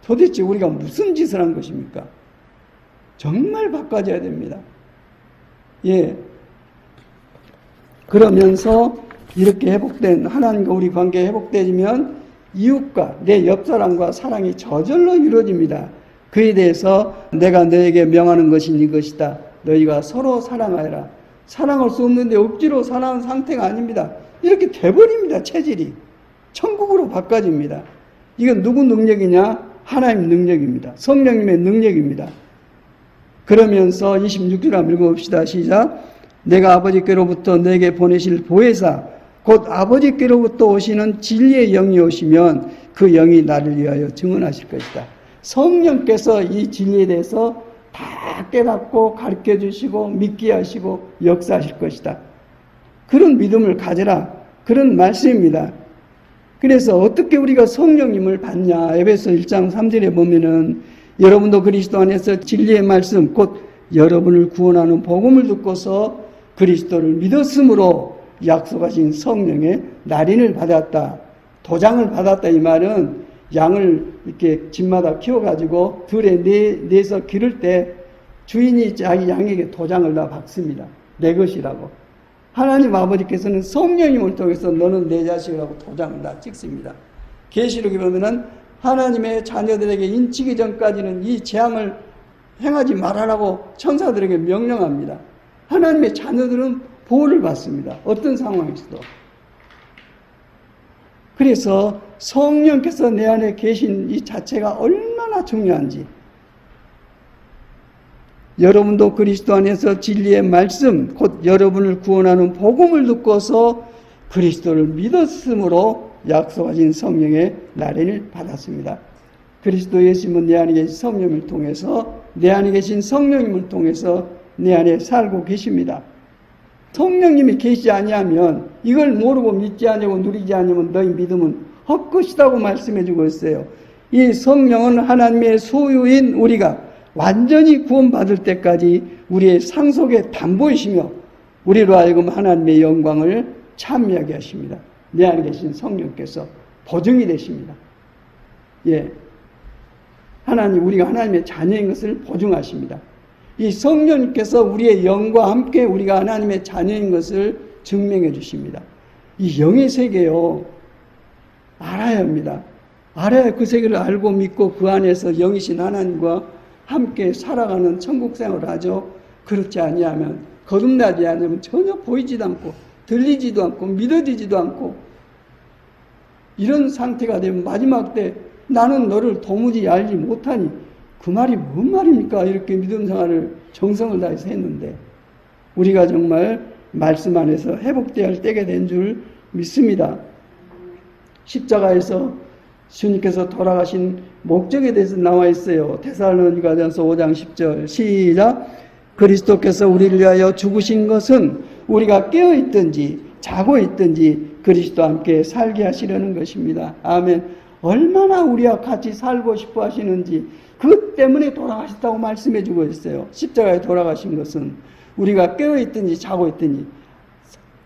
도대체 우리가 무슨 짓을 한 것입니까? 정말 바꿔줘야 됩니다. 예. 그러면서 이렇게 회복된 하나님과 우리 관계가 회복되면 이웃과 내 옆사람과 사랑이 저절로 이루어집니다. 그에 대해서 내가 너에게 명하는 것은 이것이다. 너희가 서로 사랑하여라. 사랑할 수 없는데 억지로 사랑하는 상태가 아닙니다. 이렇게 돼버립니다. 체질이. 천국으로 바꿔집니다. 이건 누구 능력이냐? 하나님 능력입니다. 성령님의 능력입니다. 그러면서 26절 한번 읽어봅시다. 시작. 내가 아버지께로부터 너에게 보내실 보혜사 곧 아버지께로부터 오시는 진리의 영이 오시면 그 영이 나를 위하여 증언하실 것이다. 성령께서 이 진리에 대해서 다 깨닫고 가르쳐 주시고 믿게 하시고 역사하실 것이다. 그런 믿음을 가져라. 그런 말씀입니다. 그래서 어떻게 우리가 성령님을 받냐. 에베소 1장 3절에 보면은 여러분도 그리스도 안에서 진리의 말씀 곧 여러분을 구원하는 복음을 듣고서 그리스도를 믿었으므로 약속하신 성령의 날인을 받았다. 도장을 받았다. 이 말은 양을 이렇게 집마다 키워가지고 들에 내서 기를 때 주인이 자기 양에게 도장을 다 박습니다. 내 것이라고. 하나님 아버지께서는 성령님을 통해서 너는 내 자식이라고 도장을 다 찍습니다. 계시록에 보면은 하나님의 자녀들에게 인치기 전까지는 이 재앙을 행하지 말아라고 천사들에게 명령합니다. 하나님의 자녀들은 보호를 받습니다. 어떤 상황에서도. 그래서 성령께서 내 안에 계신 이 자체가 얼마나 중요한지. 여러분도 그리스도 안에서 진리의 말씀, 곧 여러분을 구원하는 복음을 듣고서 그리스도를 믿었으므로 약속하신 성령의 나련을 받았습니다. 그리스도 예수님은 내 안에 계신 성령을 통해서, 내 안에 계신 성령님을 통해서 내 안에 살고 계십니다. 성령님이 계시지 아니하면, 이걸 모르고 믿지 아니하고 누리지 아니하면 너희 믿음은 헛것이라고 말씀해 주고 있어요. 이 성령은 하나님의 소유인 우리가 완전히 구원받을 때까지 우리의 상속의 담보이시며 우리로 하여금 하나님의 영광을 찬미하게 하십니다. 내 안에 계신 성령께서 보증이 되십니다. 예, 우리가 하나님의 자녀인 것을 보증하십니다. 이 성령님께서 우리의 영과 함께 우리가 하나님의 자녀인 것을 증명해 주십니다. 이 영의 세계요, 알아야 합니다. 알아야 그 세계를 알고 믿고 그 안에서 영이신 하나님과 함께 살아가는 천국 생활을 하죠. 그렇지 아니하면, 거듭나지 않으면 전혀 보이지도 않고 들리지도 않고 믿어지지도 않고 이런 상태가 되면 마지막 때 나는 너를 도무지 알지 못하니 그 말이 뭔 말입니까? 이렇게 믿음 생활을 정성을 다해서 했는데 우리가 정말 말씀 안에서 회복되어야 할 때가 된 줄 믿습니다. 십자가에서 주님께서 돌아가신 목적에 대해서 나와 있어요. 데살로니가전서 5장 10절 시작. 그리스도께서 우리를 위하여 죽으신 것은 우리가 깨어있든지 자고 있든지 그리스도와 함께 살게 하시려는 것입니다. 아멘. 얼마나 우리와 같이 살고 싶어 하시는지 그것 때문에 돌아가셨다고 말씀해 주고 있어요. 십자가에 돌아가신 것은 우리가 깨어있든지 자고 있든지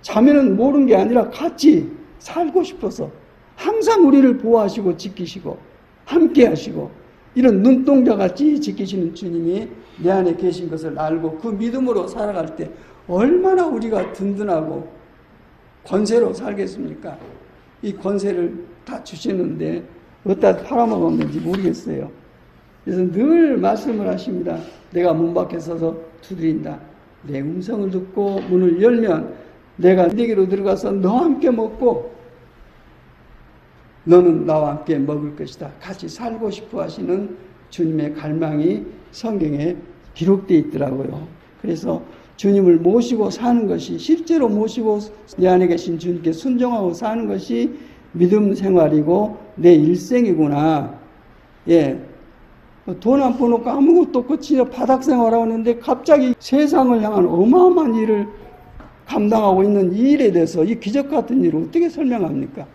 자면은 모르는 게 아니라 같이 살고 싶어서 항상 우리를 보호하시고 지키시고 함께 하시고 이런 눈동자같이 지키시는 주님이 내 안에 계신 것을 알고 그 믿음으로 살아갈 때 얼마나 우리가 든든하고 권세로 살겠습니까? 이 권세를 다 주시는데 어디다 팔아먹었는지 모르겠어요. 그래서 늘 말씀을 하십니다. 내가 문 밖에 서서 두드린다. 내 음성을 듣고 문을 열면 내가 네게로 들어가서 너와 함께 먹고 너는 나와 함께 먹을 것이다. 같이 살고 싶어 하시는 주님의 갈망이 성경에 기록되어 있더라고요. 그래서 주님을 모시고 사는 것이 실제로 모시고 내 안에 계신 주님께 순종하고 사는 것이 믿음 생활이고 내 일생이구나. 예. 돈 안 퍼놓고 아무것도 없고 진짜 바닥 생활하고 있는데 갑자기 세상을 향한 어마어마한 일을 감당하고 있는 이 일에 대해서 이 기적 같은 일을 어떻게 설명합니까?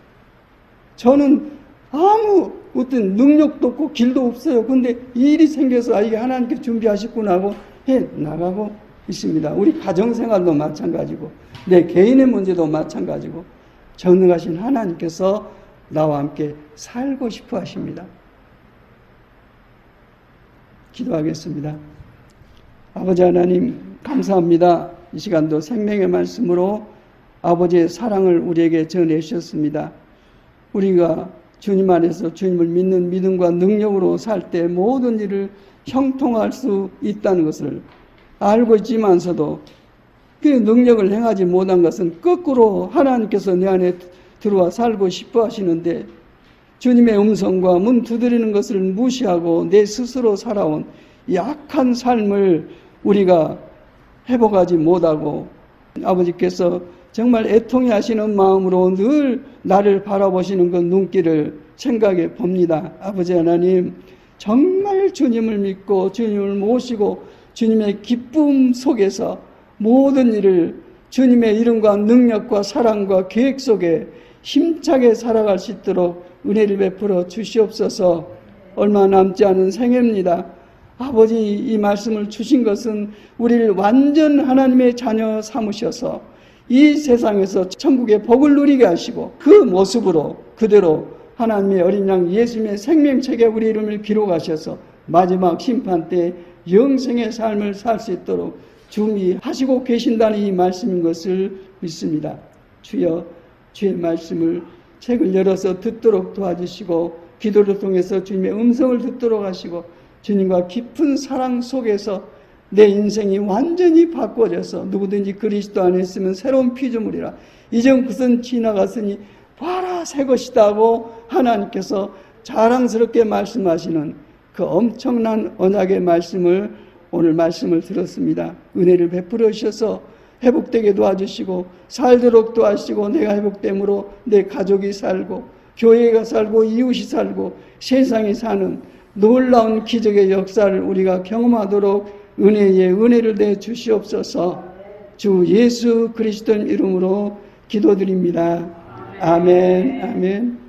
저는 아무 어떤 능력도 없고 길도 없어요. 근데 이 일이 생겨서 이게 하나님께 준비하셨구나 하고 해 나가고 있습니다. 우리 가정생활도 마찬가지고 내 개인의 문제도 마찬가지고 전능하신 하나님께서 나와 함께 살고 싶어 하십니다. 기도하겠습니다. 아버지 하나님 감사합니다. 이 시간도 생명의 말씀으로 아버지의 사랑을 우리에게 전해주셨습니다. 우리가 주님 안에서 주님을 믿는 믿음과 능력으로 살 때 모든 일을 형통할 수 있다는 것을 알고 있지만서도 그 능력을 행하지 못한 것은 거꾸로 하나님께서 내 안에 들어와 살고 싶어 하시는데 주님의 음성과 문 두드리는 것을 무시하고 내 스스로 살아온 이 악한 삶을 우리가 회복하지 못하고 아버지께서 정말 애통해 하시는 마음으로 늘 나를 바라보시는 그 눈길을 생각해 봅니다. 아버지 하나님 정말 주님을 믿고 주님을 모시고 주님의 기쁨 속에서 모든 일을 주님의 이름과 능력과 사랑과 계획 속에 힘차게 살아갈 수 있도록 은혜를 베풀어 주시옵소서. 얼마 남지 않은 생애입니다. 아버지 이 말씀을 주신 것은 우리를 완전 하나님의 자녀 삼으셔서 이 세상에서 천국의 복을 누리게 하시고 그 모습으로 그대로 하나님의 어린 양 예수님의 생명책에 우리 이름을 기록하셔서 마지막 심판 때 영생의 삶을 살 수 있도록 준비하시고 계신다는 이 말씀인 것을 믿습니다. 주여 주의 말씀을 책을 열어서 듣도록 도와주시고 기도를 통해서 주님의 음성을 듣도록 하시고 주님과 깊은 사랑 속에서 내 인생이 완전히 바꿔져서 누구든지 그리스도 안에 있으면 새로운 피조물이라 이전 그것은 지나갔으니 봐라 새 것이다 하고 하나님께서 자랑스럽게 말씀하시는 그 엄청난 언약의 말씀을 오늘 말씀을 들었습니다. 은혜를 베풀어 주셔서 회복되게 도와주시고 살도록 도와주시고 내가 회복됨으로 내 가족이 살고 교회가 살고 이웃이 살고 세상이 사는 놀라운 기적의 역사를 우리가 경험하도록 은혜에 은혜를 내 주시옵소서. 주 예수 그리스도 이름으로 기도드립니다. 아멘. 아멘.